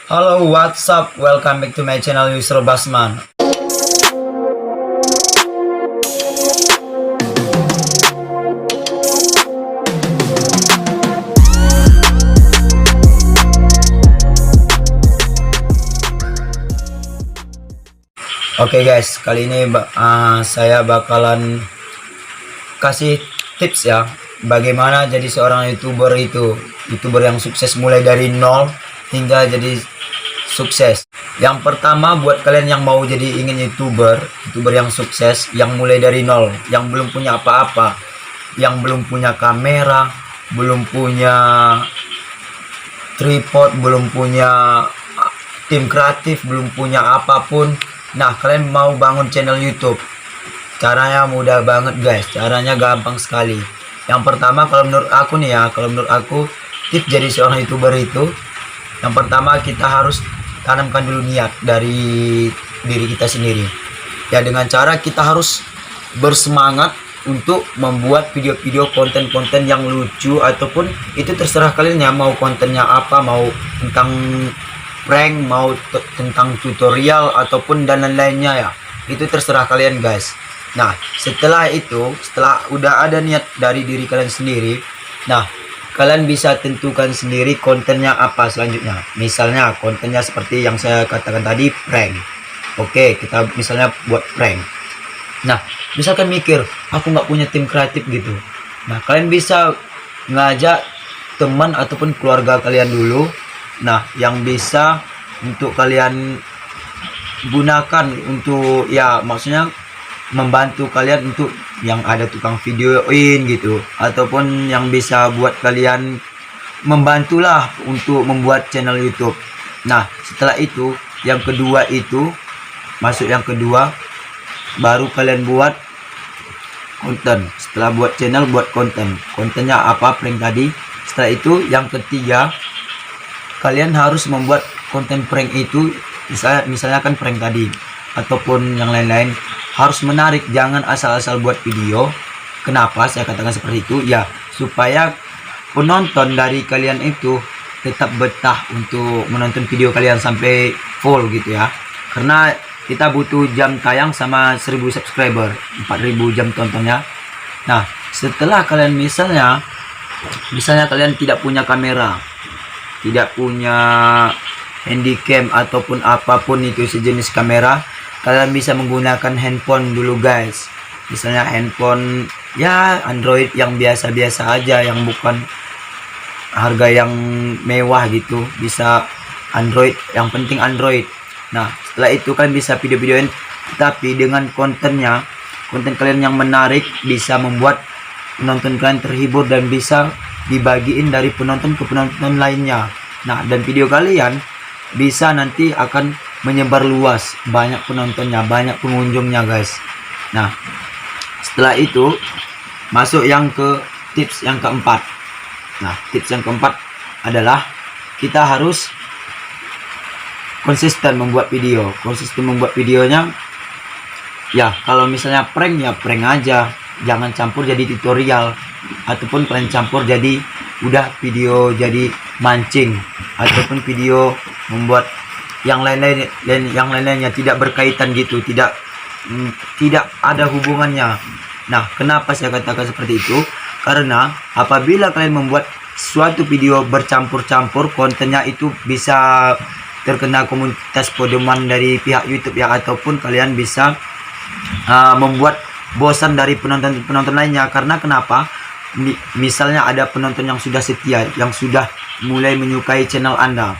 Halo, what's up? Welcome back to my channel Yusro Basman. Oke guys, kali ini saya bakalan kasih tips ya, bagaimana jadi seorang youtuber yang sukses mulai dari nol hingga jadi sukses. Yang pertama, buat kalian yang mau jadi ingin youtuber yang sukses, yang mulai dari nol, yang belum punya apa-apa, yang belum punya kamera, belum punya tripod, belum punya tim kreatif, belum punya apapun. Nah, kalian mau bangun channel YouTube, caranya mudah banget guys, caranya gampang sekali. Yang pertama, kalau menurut aku tips jadi seorang youtuber itu, yang pertama kita harus tanamkan dulu niat dari diri kita sendiri ya, dengan cara kita harus bersemangat untuk membuat video-video konten-konten yang lucu, ataupun itu terserah kalian ya, mau kontennya apa, mau tentang prank, mau tentang tutorial ataupun dan lain-lainnya ya, itu terserah kalian guys. Nah, setelah udah ada niat dari diri kalian sendiri, nah kalian bisa tentukan sendiri kontennya apa selanjutnya. Misalnya kontennya seperti yang saya katakan tadi, prank. Oke, kita misalnya buat prank. Nah, misalkan mikir aku nggak punya tim kreatif gitu, nah kalian bisa ngajak teman ataupun keluarga kalian dulu, nah yang bisa untuk kalian gunakan untuk ya, maksudnya membantu kalian untuk yang ada tukang videoin gitu, ataupun yang bisa buat kalian membantulah untuk membuat channel YouTube. Nah, setelah itu yang kedua baru kalian buat konten. Setelah buat channel, buat kontennya apa, prank tadi. Setelah itu yang ketiga, kalian harus membuat konten prank itu, misalnya kan prank tadi ataupun yang lain-lain, harus menarik, jangan asal-asal buat video. Kenapa saya katakan seperti itu? Ya, supaya penonton dari kalian itu tetap betah untuk menonton video kalian sampai full gitu ya. Karena kita butuh jam tayang sama 1000 subscriber, 4000 jam tontonnya. Nah, setelah kalian misalnya kalian tidak punya kamera, tidak punya handycam ataupun apapun itu sejenis kamera, kalian bisa menggunakan handphone dulu guys. Misalnya handphone ya Android yang biasa-biasa aja, yang bukan harga yang mewah gitu, bisa Android, yang penting Android. Nah, setelah itu kalian bisa video-videoin, tapi dengan konten kalian yang menarik, bisa membuat penonton kalian terhibur dan bisa dibagiin dari penonton ke penonton lainnya. Nah, dan video kalian bisa nanti akan menyebar luas, banyak penontonnya, banyak pengunjungnya guys. Nah, setelah itu masuk yang ke tips yang keempat. Nah, tips yang keempat adalah kita harus konsisten membuat video. Konsisten membuat videonya ya, kalau misalnya prank ya prank aja, jangan campur jadi tutorial, ataupun kalian campur jadi udah video jadi mancing, ataupun video membuat yang lain-lainnya tidak berkaitan gitu, tidak ada hubungannya. Nah, kenapa saya katakan seperti itu? Karena apabila kalian membuat suatu video bercampur-campur, kontennya itu bisa terkena komunitas podeman dari pihak YouTube ya, ataupun kalian bisa membuat bosan dari penonton lainnya. Karena kenapa? Misalnya ada penonton yang sudah setia, yang sudah mulai menyukai channel Anda,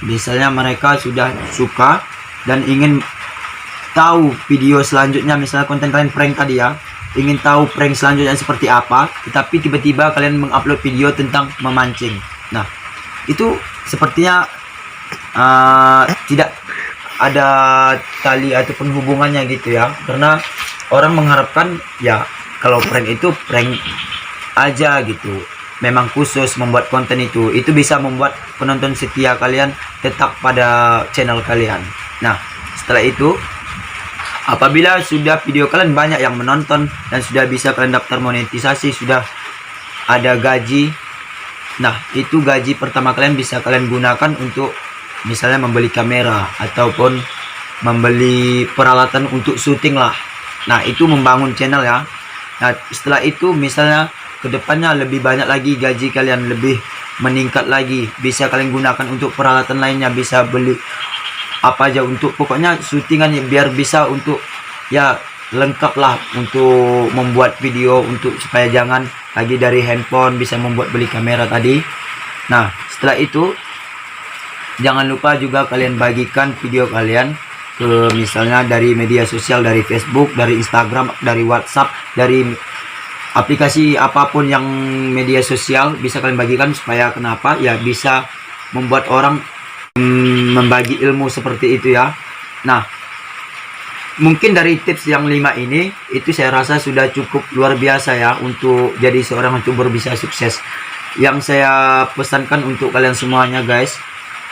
misalnya mereka sudah suka dan ingin tahu video selanjutnya, misalnya konten kalian prank tadi ya, ingin tahu prank selanjutnya seperti apa, tetapi tiba-tiba kalian mengupload video tentang memancing. Nah, itu sepertinya tidak ada tali ataupun hubungannya gitu ya, karena orang mengharapkan ya kalau prank itu prank aja gitu, memang khusus membuat konten itu bisa membuat penonton setia kalian tetap pada channel kalian. Nah, setelah itu apabila sudah video kalian banyak yang menonton dan sudah bisa kalian daftar monetisasi, sudah ada gaji, nah itu gaji pertama kalian bisa kalian gunakan untuk misalnya membeli kamera ataupun membeli peralatan untuk syuting lah. Nah, itu membangun channel ya. Nah, setelah itu misalnya kedepannya lebih banyak lagi gaji kalian, lebih meningkat lagi, bisa kalian gunakan untuk peralatan lainnya, bisa beli apa aja untuk pokoknya syutingan ya, biar bisa untuk ya lengkap lah untuk membuat video, untuk supaya jangan lagi dari handphone, bisa membuat beli kamera tadi. Nah, setelah itu jangan lupa juga kalian bagikan video kalian ke misalnya dari media sosial, dari Facebook, dari Instagram, dari WhatsApp, dari aplikasi apapun yang media sosial bisa kalian bagikan, supaya kenapa ya bisa membuat orang membagi ilmu seperti itu ya. Nah, mungkin dari tips yang 5 ini itu saya rasa sudah cukup luar biasa ya untuk jadi seorang YouTuber bisa sukses. Yang saya pesankan untuk kalian semuanya guys,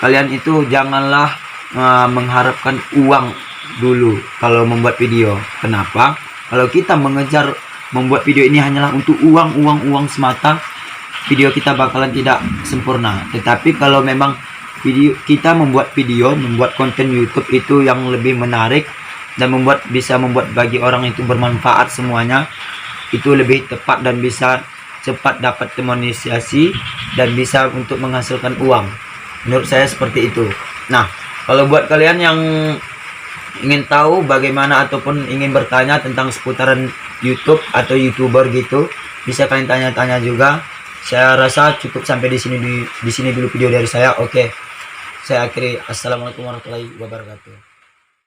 kalian itu janganlah mengharapkan uang dulu kalau membuat video. Kenapa? Kalau kita mengejar membuat video ini hanyalah untuk uang semata, video kita bakalan tidak sempurna. Tetapi kalau memang kita membuat video, membuat konten YouTube itu yang lebih menarik dan bisa membuat bagi orang itu bermanfaat semuanya, itu lebih tepat dan bisa cepat dapat monetisasi dan bisa untuk menghasilkan uang. Menurut saya seperti itu. Nah, kalau buat kalian yang ingin tahu bagaimana ataupun ingin bertanya tentang seputaran YouTube atau YouTuber gitu, bisa kalian tanya-tanya juga. Saya rasa cukup sampai di sini dulu video dari saya. Oke. Saya akhiri. Assalamualaikum warahmatullahi wabarakatuh.